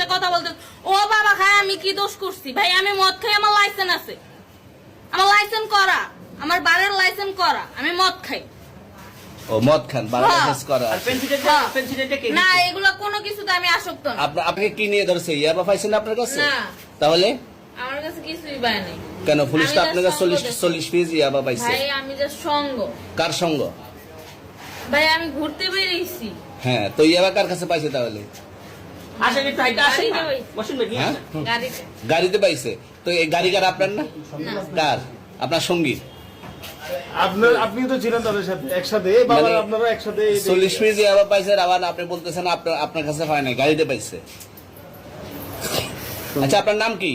এসে কথা বলতে, ও বাবা খায় আমি কি দোষ করছি? ভাই আমি মদ খাই, আমার লাইসেন্স আছে, আমার লাইসেন্স করা, আমার বারের লাইসেন্স করা, আমি মদ খাই। ও মদ খান, বারের লাইসেন্স করা আছে। না এগুলো কোনো কিছুতে আমি আসক্ত না। আপনাকে কি নিয়ে ধরছে? ইয়াবা পাইছেন আপনার কাছে? না তাহলে আমার কাছে কিছুই পায় নাই। কেন পুলিশ তো আমি আপনার কাছে just 40 পিস ইয়াবা পাইছে? ভাই আমি যে সঙ্গ, কার সঙ্গ? ভাই আমি ঘুরতে বেরিয়েছি। হ্যাঁ, তো ইয়াবা কার কাছে পাইছে তাহলে? হ্যাঁ? গাড়িতে পাইছে। তো এই গাড়ি কার? আপনার না? কার? আপনার সঙ্গী? আপনি তো ছিলেন তাদের সাথে একসাথে, বাবা আপনারা একসাথে 40 পিস ইয়াবা পাইছে, আবার আপনি বলতেছেন আপনার কাছে হয় নাই, গাড়িতে পাইছে। আচ্ছা আপনার নাম কি?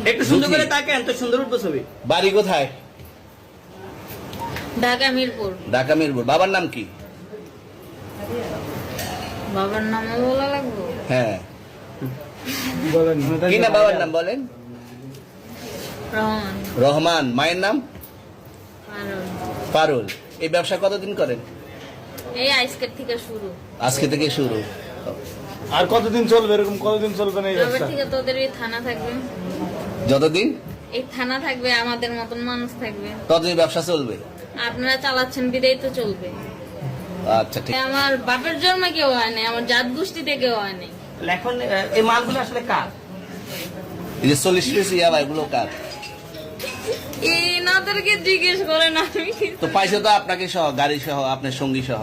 একটু সুন্দর করে তাকান, তো সুন্দর উঠবে ছবি। বাড়ি কোথায়? ঢাকা মিরপুর। ঢাকা মিরপুর। বাবার নাম কি? বাবার নামও বলা লাগবে? হ্যাঁ, বলেন কি না বাবার নাম বলেন? রহমান। রহমান। মায়ের নাম? পারুল। পারুল। এই ব্যবসা কতদিন করেন? এই আজকের থেকে শুরু। আজকে থেকে শুরু। আর কতদিন চলবে? এরকম কতদিন চলবে না এই তবে ব্যবসা? থেকে তোদের এই থানা থাকবে, যতদিন এই থানা থাকবে, আমাদের মতন মানুষ থাকবে, ততদিন ব্যবসা চলবে। আপনারা চালাচ্ছেন বিদায় তো চলবে। আচ্ছা ঠিক। আমার বাপের জন্মে কেউ হয় নাই, আমার জাত গোষ্ঠীতে কেউ হয় নাই। এখন এই মালগুলো আসলে কার? এই যে 40 পিস ইয়াবা, এগুলো কার? এনাদেরকে জিজ্ঞেস করেন, আমি তো পাইছে তো আপনাকে সহ, গাড়ি সহ, আপনার সঙ্গী সহ।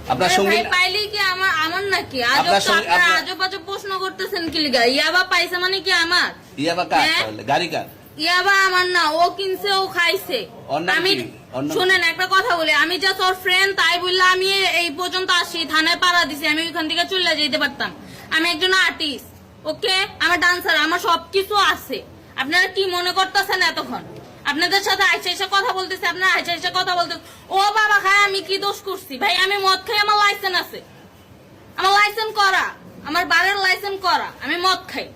আপনার সঙ্গী ভাই পাইলেই কি আমার নাকি? আপনার সঙ্গে- আপনারা আপনার- আজব আজব প্রশ্ন করতেছেন কি লিগা? ইয়াবা পাইছে মানে কি আমার? ইয়াবা কার হ্যাঁ? তাহলে? গাড়ি কার? ইয়াবা আমার না, ও কিনছে, ও খাইছে। ওর নাম আমি কি? ওর নাম- শুনেন একটা কথা বলি, আমি জাস্ট ওর ফ্রেন্ড, তাই বললে আমি এই পর্যন্ত আসি, থানায় পাড়া দিছি, আমি ওইখান থেকে চলে যেতে পারতাম। আমি একজন আর্টিস্ট, ওকে, আমার ডান্সার, আমার সবকিছু আছে। আপনারা কি মনে করতেছেন এতক্ষণ? আপনাদের সাথে আইসা এসে কথা বলতেছে, আপনারা আইসা এসে কথা বলতেছে, ও বাবা খায় আমি কি দোষ করছি? ভাই আমি মদ খাই, আমার লাইসেন্স আছে, আমার লাইসেন্স করা, আমার বারের লাইসেন্স করা, আমি মদ খাই।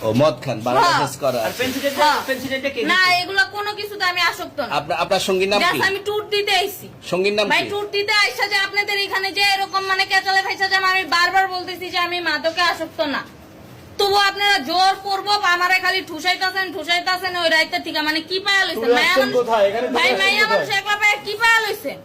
ও মদ খান, বারের হ্যাঁ। লাইসেন্স করা আর আছে। পেন্সিলটা কে? না এগুলো কোনো কিছুতে আমি আসক্ত না। আপনার সঙ্গীর নাম কি? Just আমি ট্যুর দিতে আইছি। সঙ্গীর নাম ভাই কি? ট্যুর দিতে আইসা যে আপনাদের এখানে যে এরকম মানে কেচালে খাইসা যে আমি বারবার বলতেছি যে আমি মাদকে আসক্ত না, তবু আপনারা জোর করবো আমারে খালি ঠুসাইতাছেন ওই রাইতে থেকে। মানে কি পায়া লইছেন? তুই মায়া আসছেন মানুষ, কোথায়? এখানে তুই ভাই আসছেন মাইয়া কোথায়? মানুষ একলা পায়া কি পায়া লইছেন?